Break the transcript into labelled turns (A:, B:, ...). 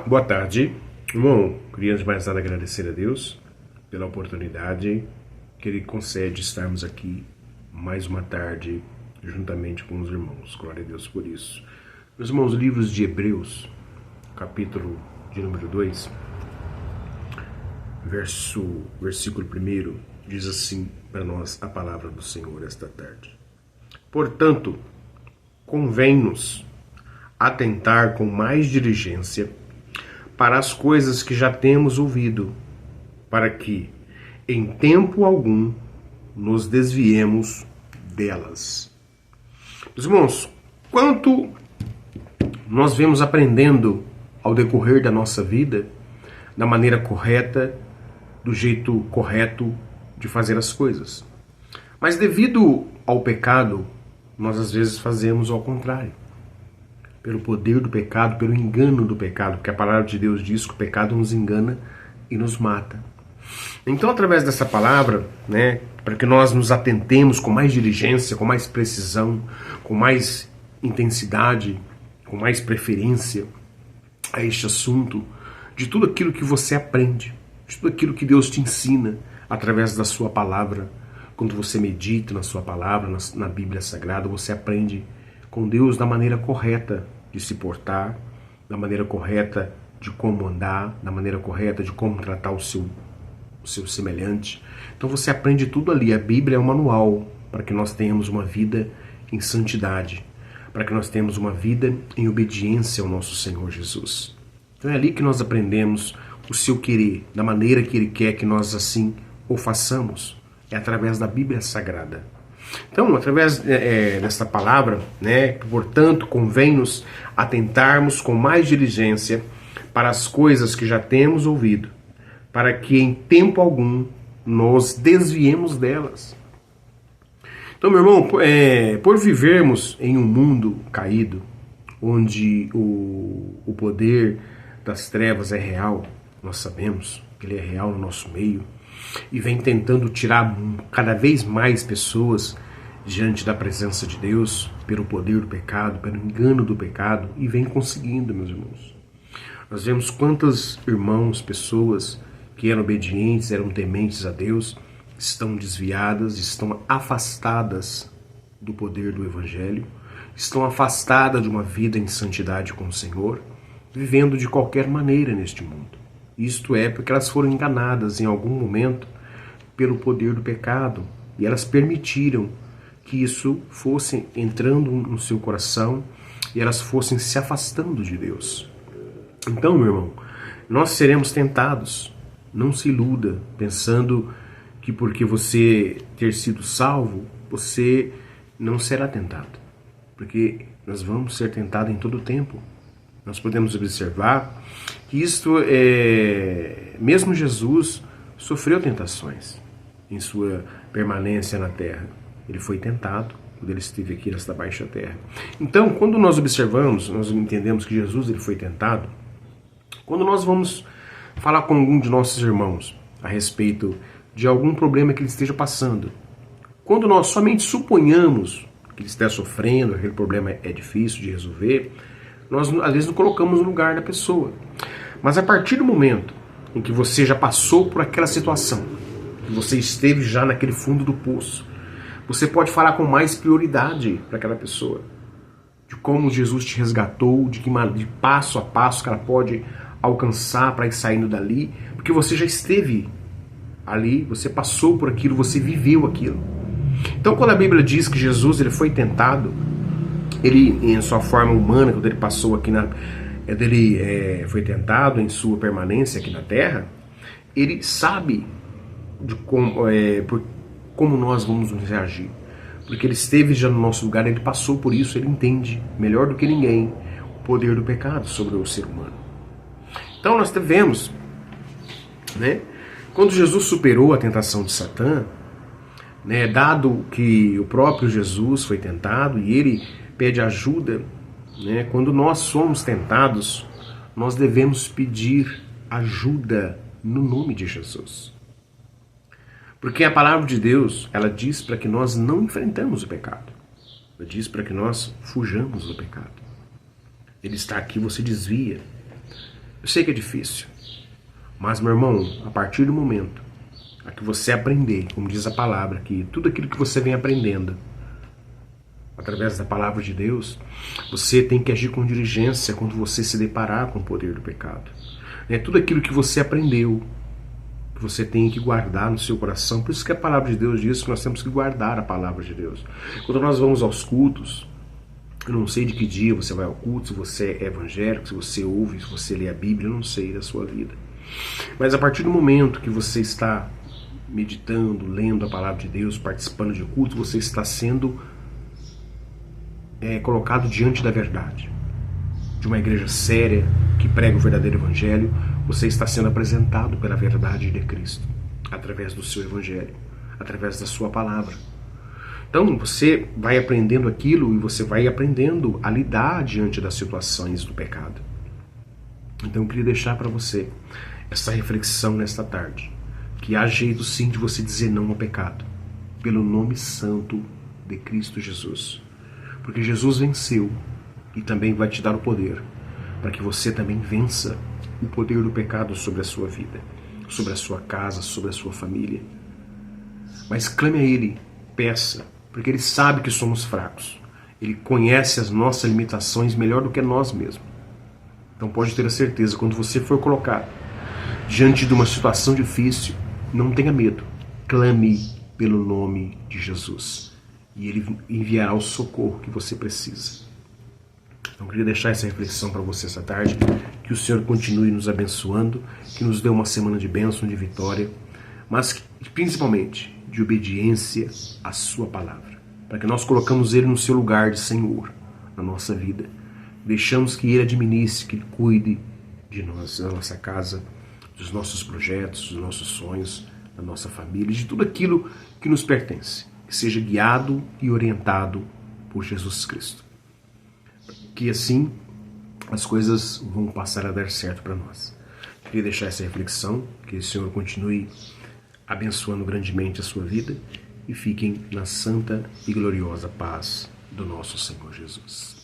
A: Boa tarde, irmão. Queria antes de mais nada agradecer a Deus pela oportunidade que Ele concede estarmos aqui mais uma tarde juntamente com os irmãos. Glória a Deus por isso. Meus irmãos, livros de Hebreus, capítulo de número 2, versículo 1, diz assim para nós a palavra do Senhor esta tarde. Portanto, convém-nos atentar com mais diligência para as coisas que já temos ouvido, para que, em tempo algum, nos desviemos delas. Meus irmãos, quanto nós vemos aprendendo ao decorrer da nossa vida, da maneira correta, do jeito correto de fazer as coisas. Mas devido ao pecado, nós às vezes fazemos ao contrário. Pelo poder do pecado, pelo engano do pecado, porque a palavra de Deus diz que o pecado nos engana e nos mata. Então, através dessa palavra, para que nós nos atentemos com mais diligência, com mais precisão, com mais intensidade, com mais preferência a este assunto, de tudo aquilo que você aprende, de tudo aquilo que Deus te ensina através da sua palavra. Quando você medita na sua palavra, na Bíblia Sagrada, você aprende com Deus da maneira correta de se portar, da maneira correta de como andar, da maneira correta de como tratar o seu semelhante. Então você aprende tudo ali. A Bíblia é um manual para que nós tenhamos uma vida em santidade, para que nós tenhamos uma vida em obediência ao nosso Senhor Jesus. Então é ali que nós aprendemos o seu querer, da maneira que Ele quer que nós assim o façamos. É através da Bíblia Sagrada. Então, através desta palavra, portanto, convém-nos atentarmos com mais diligência para as coisas que já temos ouvido, para que em tempo algum nos desviemos delas. Então, meu irmão, por vivermos em um mundo caído, onde o poder das trevas é real, nós sabemos que ele é real no nosso meio, e vem tentando tirar cada vez mais pessoas diante da presença de Deus, pelo poder do pecado, pelo engano do pecado, e vem conseguindo, meus irmãos. Nós vemos quantos irmãos, pessoas que eram obedientes, eram tementes a Deus, estão desviadas, estão afastadas do poder do Evangelho, estão afastadas de uma vida em santidade com o Senhor, vivendo de qualquer maneira neste mundo. Isto é porque elas foram enganadas em algum momento pelo poder do pecado e elas permitiram que isso fosse entrando no seu coração e elas fossem se afastando de Deus. Então, meu irmão, nós seremos tentados. Não se iluda pensando que porque você ter sido salvo, você não será tentado. Porque nós vamos ser tentados em todo o tempo. Nós podemos observar que mesmo Jesus sofreu tentações em sua permanência na terra. Ele foi tentado quando ele esteve aqui nesta baixa terra. Então, quando nós observamos, nós entendemos que Jesus ele foi tentado. Quando nós vamos falar com algum de nossos irmãos a respeito de algum problema que ele esteja passando, quando nós somente suponhamos que ele esteja sofrendo, aquele problema é difícil de resolver, nós às vezes nos colocamos no lugar da pessoa. Mas a partir do momento em que você já passou por aquela situação, que você esteve já naquele fundo do poço, você pode falar com mais prioridade para aquela pessoa, de como Jesus te resgatou, de passo a passo que ela pode alcançar para ir saindo dali, porque você já esteve ali, você passou por aquilo, você viveu aquilo. Então, quando a Bíblia diz que Jesus ele foi tentado, ele, em sua forma humana, quando ele passou aqui foi tentado em sua permanência aqui na terra, ele sabe de como nós vamos reagir. Porque ele esteve já no nosso lugar, ele passou por isso, ele entende melhor do que ninguém o poder do pecado sobre o ser humano. Então nós vemos, quando Jesus superou a tentação de Satã, dado que o próprio Jesus foi tentado e ele pede ajuda, quando nós somos tentados, nós devemos pedir ajuda no nome de Jesus. Porque a palavra de Deus, ela diz para que nós não enfrentamos o pecado. Ela diz para que nós fujamos do pecado. Ele está aqui, você desvia. Eu sei que é difícil, mas, meu irmão, a partir do momento a que você aprender, como diz a palavra, que tudo aquilo que você vem aprendendo através da palavra de Deus, você tem que agir com diligência quando você se deparar com o poder do pecado. Tudo aquilo que você aprendeu, você tem que guardar no seu coração. Por isso que a palavra de Deus diz que nós temos que guardar a palavra de Deus. Quando nós vamos aos cultos, eu não sei de que dia você vai ao culto, se você é evangélico, se você ouve, se você lê a Bíblia, eu não sei da sua vida. Mas a partir do momento que você está meditando, lendo a palavra de Deus, participando de culto, você está sendo colocado diante da verdade. De uma igreja séria, que prega o verdadeiro evangelho, você está sendo apresentado pela verdade de Cristo, através do seu evangelho, através da sua palavra. Então você vai aprendendo aquilo e você vai aprendendo a lidar diante das situações do pecado. Então eu queria deixar para você essa reflexão nesta tarde, que há jeito sim de você dizer não ao pecado, pelo nome santo de Cristo Jesus. Porque Jesus venceu e também vai te dar o poder para que você também vença o poder do pecado sobre a sua vida, sobre a sua casa, sobre a sua família. Mas clame a Ele, peça, porque Ele sabe que somos fracos. Ele conhece as nossas limitações melhor do que nós mesmos. Então pode ter a certeza, quando você for colocado diante de uma situação difícil, não tenha medo. Clame pelo nome de Jesus e Ele enviará o socorro que você precisa. Então eu queria deixar essa reflexão para você essa tarde, que o Senhor continue nos abençoando, que nos dê uma semana de bênção, de vitória, mas principalmente de obediência à sua palavra, para que nós colocamos Ele no seu lugar de Senhor na nossa vida, deixamos que Ele administre, que Ele cuide de nós, da nossa casa, dos nossos projetos, dos nossos sonhos, da nossa família, de tudo aquilo que nos pertence, que seja guiado e orientado por Jesus Cristo. Que assim as coisas vão passar a dar certo para nós. Queria deixar essa reflexão, que o Senhor continue abençoando grandemente a sua vida e fiquem na santa e gloriosa paz do nosso Senhor Jesus.